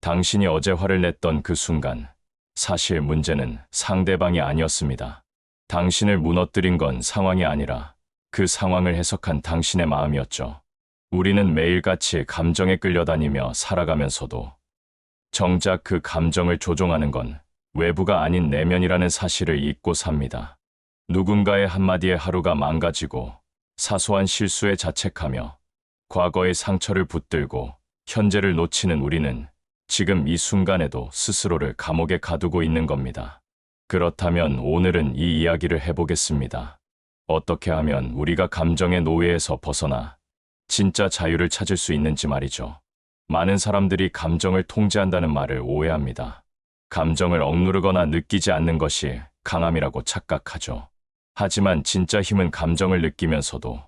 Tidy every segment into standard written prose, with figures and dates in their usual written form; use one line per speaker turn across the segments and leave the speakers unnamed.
당신이 어제 화를 냈던 그 순간, 사실 문제는 상대방이 아니었습니다. 당신을 무너뜨린 건 상황이 아니라 그 상황을 해석한 당신의 마음이었죠. 우리는 매일같이 감정에 끌려다니며 살아가면서도 정작 그 감정을 조종하는 건 외부가 아닌 내면이라는 사실을 잊고 삽니다. 누군가의 한마디에 하루가 망가지고 사소한 실수에 자책하며 과거의 상처를 붙들고 현재를 놓치는 우리는 지금 이 순간에도 스스로를 감옥에 가두고 있는 겁니다. 그렇다면 오늘은 이 이야기를 해보겠습니다. 어떻게 하면 우리가 감정의 노예에서 벗어나 진짜 자유를 찾을 수 있는지 말이죠. 많은 사람들이 감정을 통제한다는 말을 오해합니다. 감정을 억누르거나 느끼지 않는 것이 강함이라고 착각하죠. 하지만 진짜 힘은 감정을 느끼면서도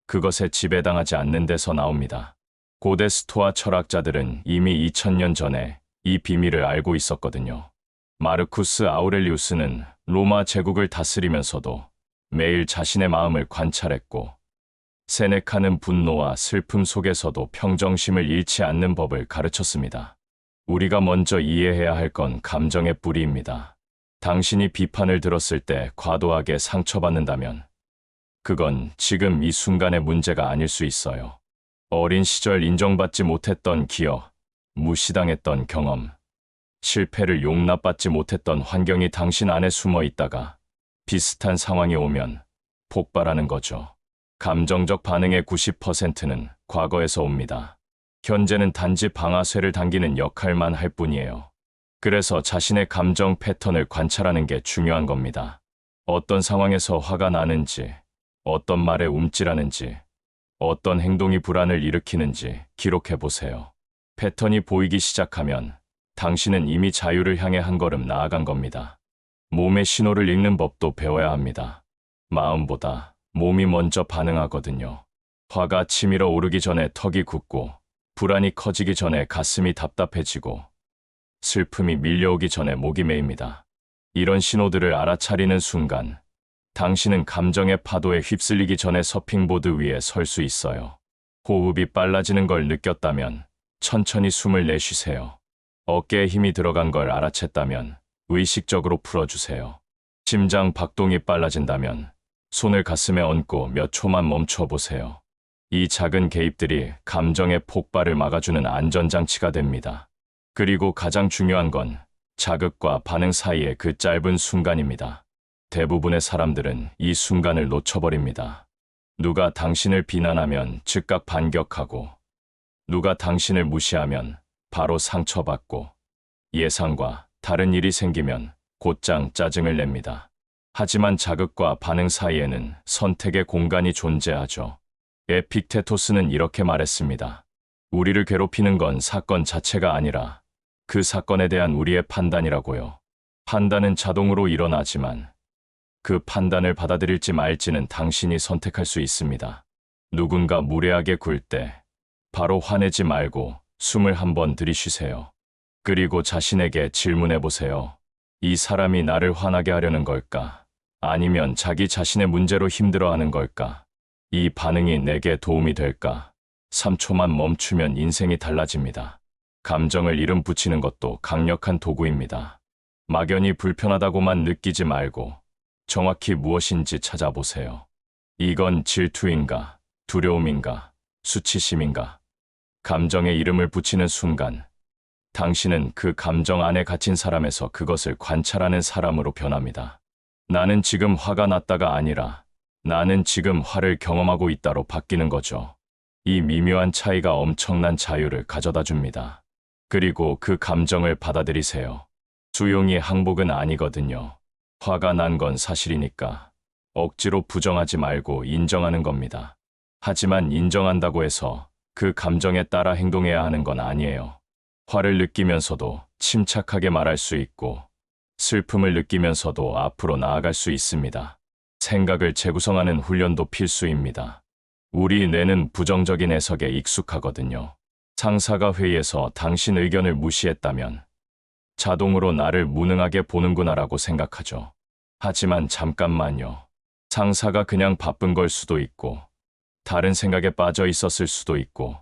그것에 지배당하지 않는 데서 나옵니다. 고대 스토아 철학자들은 이미 2000년 전에 이 비밀을 알고 있었거든요. 마르쿠스 아우렐리우스는 로마 제국을 다스리면서도 매일 자신의 마음을 관찰했고, 세네카는 분노와 슬픔 속에서도 평정심을 잃지 않는 법을 가르쳤습니다. 우리가 먼저 이해해야 할 건 감정의 뿌리입니다. 당신이 비판을 들었을 때 과도하게 상처받는다면 그건 지금 이 순간의 문제가 아닐 수 있어요. 어린 시절 인정받지 못했던 기억, 무시당했던 경험, 실패를 용납받지 못했던 환경이 당신 안에 숨어 있다가 비슷한 상황이 오면 폭발하는 거죠. 감정적 반응의 90%는 과거에서 옵니다. 현재는 단지 방아쇠를 당기는 역할만 할 뿐이에요. 그래서 자신의 감정 패턴을 관찰하는 게 중요한 겁니다. 어떤 상황에서 화가 나는지, 어떤 말에 움찔하는지, 어떤 행동이 불안을 일으키는지 기록해 보세요. 패턴이 보이기 시작하면 당신은 이미 자유를 향해 한 걸음 나아간 겁니다. 몸의 신호를 읽는 법도 배워야 합니다. 마음보다 몸이 먼저 반응하거든요. 화가 치밀어 오르기 전에 턱이 굳고, 불안이 커지기 전에 가슴이 답답해지고, 슬픔이 밀려오기 전에 목이 메입니다. 이런 신호들을 알아차리는 순간, 당신은 감정의 파도에 휩쓸리기 전에 서핑보드 위에 설 수 있어요. 호흡이 빨라지는 걸 느꼈다면 천천히 숨을 내쉬세요. 어깨에 힘이 들어간 걸 알아챘다면 의식적으로 풀어주세요. 심장 박동이 빨라진다면 손을 가슴에 얹고 몇 초만 멈춰보세요. 이 작은 개입들이 감정의 폭발을 막아주는 안전장치가 됩니다. 그리고 가장 중요한 건 자극과 반응 사이의 그 짧은 순간입니다. 대부분의 사람들은 이 순간을 놓쳐버립니다. 누가 당신을 비난하면 즉각 반격하고, 누가 당신을 무시하면 바로 상처받고, 예상과 다른 일이 생기면 곧장 짜증을 냅니다. 하지만 자극과 반응 사이에는 선택의 공간이 존재하죠. 에픽테토스는 이렇게 말했습니다. 우리를 괴롭히는 건 사건 자체가 아니라 그 사건에 대한 우리의 판단이라고요. 판단은 자동으로 일어나지만 그 판단을 받아들일지 말지는 당신이 선택할 수 있습니다. 누군가 무례하게 굴 때 바로 화내지 말고 숨을 한번 들이쉬세요. 그리고 자신에게 질문해 보세요. 이 사람이 나를 화나게 하려는 걸까? 아니면 자기 자신의 문제로 힘들어하는 걸까? 이 반응이 내게 도움이 될까? 3초만 멈추면 인생이 달라집니다. 감정을 이름 붙이는 것도 강력한 도구입니다. 막연히 불편하다고만 느끼지 말고 정확히 무엇인지 찾아보세요. 이건 질투인가, 두려움인가, 수치심인가? 감정에 이름을 붙이는 순간, 당신은 그 감정 안에 갇힌 사람에서 그것을 관찰하는 사람으로 변합니다. 나는 지금 화가 났다가 아니라 나는 지금 화를 경험하고 있다로 바뀌는 거죠. 이 미묘한 차이가 엄청난 자유를 가져다 줍니다. 그리고 그 감정을 받아들이세요. 수용이 항복은 아니거든요. 화가 난 건 사실이니까 억지로 부정하지 말고 인정하는 겁니다. 하지만 인정한다고 해서 그 감정에 따라 행동해야 하는 건 아니에요. 화를 느끼면서도 침착하게 말할 수 있고, 슬픔을 느끼면서도 앞으로 나아갈 수 있습니다. 생각을 재구성하는 훈련도 필수입니다. 우리 뇌는 부정적인 해석에 익숙하거든요. 상사가 회의에서 당신 의견을 무시했다면 자동으로 나를 무능하게 보는구나라고 생각하죠. 하지만 잠깐만요. 상사가 그냥 바쁜 걸 수도 있고, 다른 생각에 빠져 있었을 수도 있고,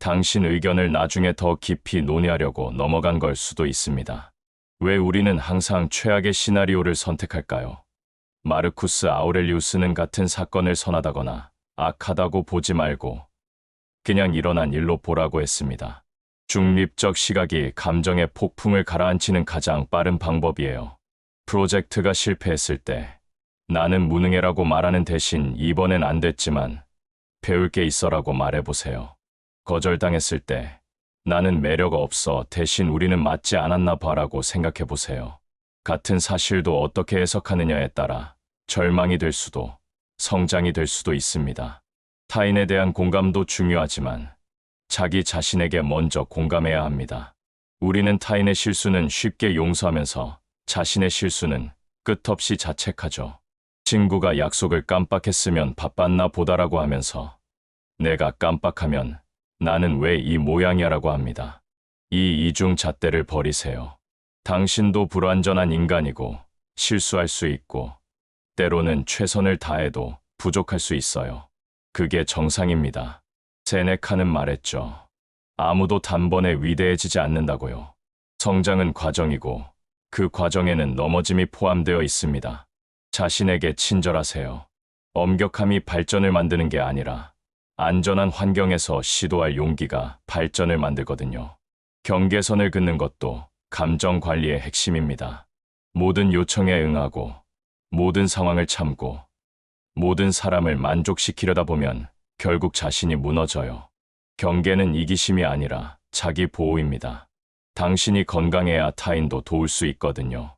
당신 의견을 나중에 더 깊이 논의하려고 넘어간 걸 수도 있습니다. 왜 우리는 항상 최악의 시나리오를 선택할까요? 마르쿠스 아우렐리우스는 같은 사건을 선하다거나 악하다고 보지 말고 그냥 일어난 일로 보라고 했습니다. 중립적 시각이 감정의 폭풍을 가라앉히는 가장 빠른 방법이에요. 프로젝트가 실패했을 때 나는 무능해라고 말하는 대신 이번엔 안 됐지만 배울 게 있어라고 말해보세요. 거절당했을 때 나는 매력 없어 대신 우리는 맞지 않았나 봐라고 생각해보세요. 같은 사실도 어떻게 해석하느냐에 따라 절망이 될 수도 성장이 될 수도 있습니다. 타인에 대한 공감도 중요하지만 자기 자신에게 먼저 공감해야 합니다. 우리는 타인의 실수는 쉽게 용서하면서 자신의 실수는 끝없이 자책하죠. 친구가 약속을 깜빡했으면 바빴나 보다라고 하면서 내가 깜빡하면 나는 왜 이 모양이야라고 합니다. 이 이중 잣대를 버리세요. 당신도 불완전한 인간이고 실수할 수 있고 때로는 최선을 다해도 부족할 수 있어요. 그게 정상입니다. 세네카는 말했죠. 아무도 단번에 위대해지지 않는다고요. 성장은 과정이고 그 과정에는 넘어짐이 포함되어 있습니다. 자신에게 친절하세요. 엄격함이 발전을 만드는 게 아니라 안전한 환경에서 시도할 용기가 발전을 만들거든요. 경계선을 긋는 것도 감정 관리의 핵심입니다. 모든 요청에 응하고 모든 상황을 참고 모든 사람을 만족시키려다 보면 결국 자신이 무너져요. 경계는 이기심이 아니라 자기 보호입니다. 당신이 건강해야 타인도 도울 수 있거든요.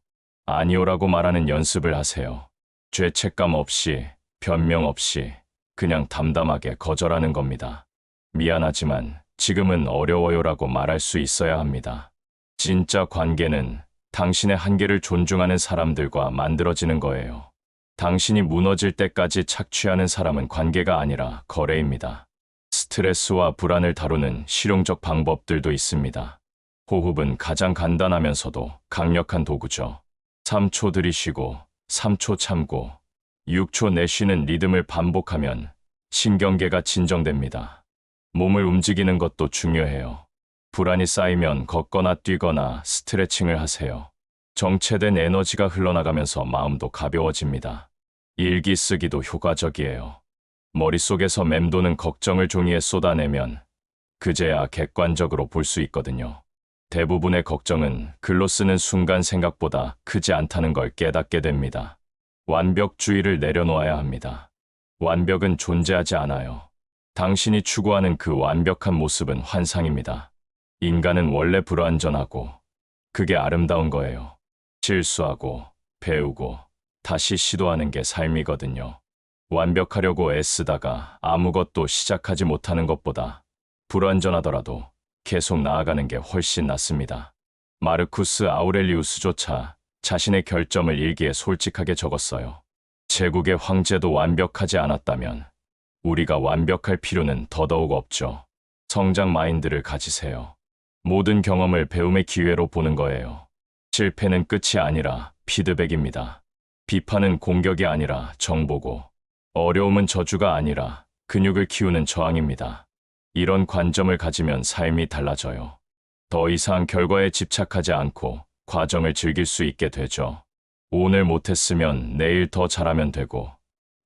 아니오라고 말하는 연습을 하세요. 죄책감 없이, 변명 없이 그냥 담담하게 거절하는 겁니다. 미안하지만 지금은 어려워요라고 말할 수 있어야 합니다. 진짜 관계는 당신의 한계를 존중하는 사람들과 만들어지는 거예요. 당신이 무너질 때까지 착취하는 사람은 관계가 아니라 거래입니다. 스트레스와 불안을 다루는 실용적 방법들도 있습니다. 호흡은 가장 간단하면서도 강력한 도구죠. 3초 들이쉬고 3초 참고 6초 내쉬는 리듬을 반복하면 신경계가 진정됩니다. 몸을 움직이는 것도 중요해요. 불안이 쌓이면 걷거나 뛰거나 스트레칭을 하세요. 정체된 에너지가 흘러나가면서 마음도 가벼워집니다. 일기 쓰기도 효과적이에요. 머릿속에서 맴도는 걱정을 종이에 쏟아내면 그제야 객관적으로 볼 수 있거든요. 대부분의 걱정은 글로 쓰는 순간 생각보다 크지 않다는 걸 깨닫게 됩니다. 완벽주의를 내려놓아야 합니다. 완벽은 존재하지 않아요. 당신이 추구하는 그 완벽한 모습은 환상입니다. 인간은 원래 불완전하고 그게 아름다운 거예요. 실수하고 배우고 다시 시도하는 게 삶이거든요. 완벽하려고 애쓰다가 아무것도 시작하지 못하는 것보다 불완전하더라도 계속 나아가는 게 훨씬 낫습니다. 마르쿠스 아우렐리우스조차 자신의 결점을 일기에 솔직하게 적었어요. 제국의 황제도 완벽하지 않았다면 우리가 완벽할 필요는 더더욱 없죠. 성장 마인드를 가지세요. 모든 경험을 배움의 기회로 보는 거예요. 실패는 끝이 아니라 피드백입니다. 비판은 공격이 아니라 정보고, 어려움은 저주가 아니라 근육을 키우는 저항입니다. 이런 관점을 가지면 삶이 달라져요. 더 이상 결과에 집착하지 않고 과정을 즐길 수 있게 되죠. 오늘 못했으면 내일 더 잘하면 되고,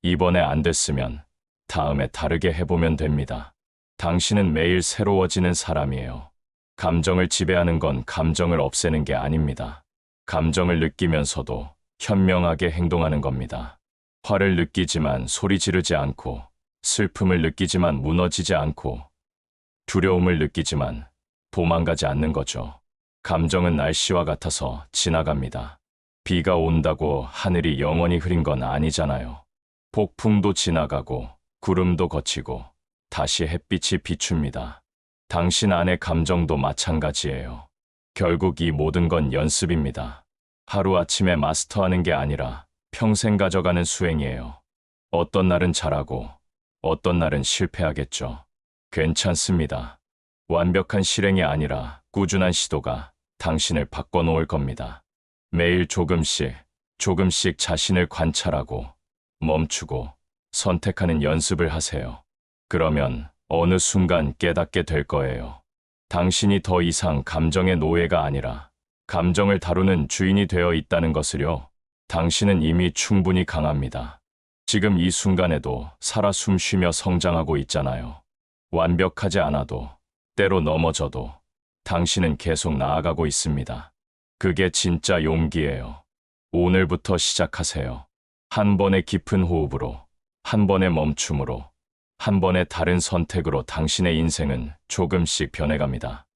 이번에 안 됐으면 다음에 다르게 해보면 됩니다. 당신은 매일 새로워지는 사람이에요. 감정을 지배하는 건 감정을 없애는 게 아닙니다. 감정을 느끼면서도 현명하게 행동하는 겁니다. 화를 느끼지만 소리 지르지 않고, 슬픔을 느끼지만 무너지지 않고, 두려움을 느끼지만 도망가지 않는 거죠. 감정은 날씨와 같아서 지나갑니다. 비가 온다고 하늘이 영원히 흐린 건 아니잖아요. 폭풍도 지나가고 구름도 거치고 다시 햇빛이 비춥니다. 당신 안의 감정도 마찬가지예요. 결국 이 모든 건 연습입니다. 하루아침에 마스터하는 게 아니라 평생 가져가는 수행이에요. 어떤 날은 잘하고 어떤 날은 실패하겠죠. 괜찮습니다. 완벽한 실행이 아니라 꾸준한 시도가 당신을 바꿔놓을 겁니다. 매일 조금씩 자신을 관찰하고 멈추고 선택하는 연습을 하세요. 그러면 어느 순간 깨닫게 될 거예요. 당신이 더 이상 감정의 노예가 아니라 감정을 다루는 주인이 되어 있다는 것을요. 당신은 이미 충분히 강합니다. 지금 이 순간에도 살아 숨쉬며 성장하고 있잖아요. 완벽하지 않아도, 때로 넘어져도 당신은 계속 나아가고 있습니다. 그게 진짜 용기예요. 오늘부터 시작하세요. 한 번의 깊은 호흡으로, 한 번의 멈춤으로, 한 번의 다른 선택으로 당신의 인생은 조금씩 변해갑니다.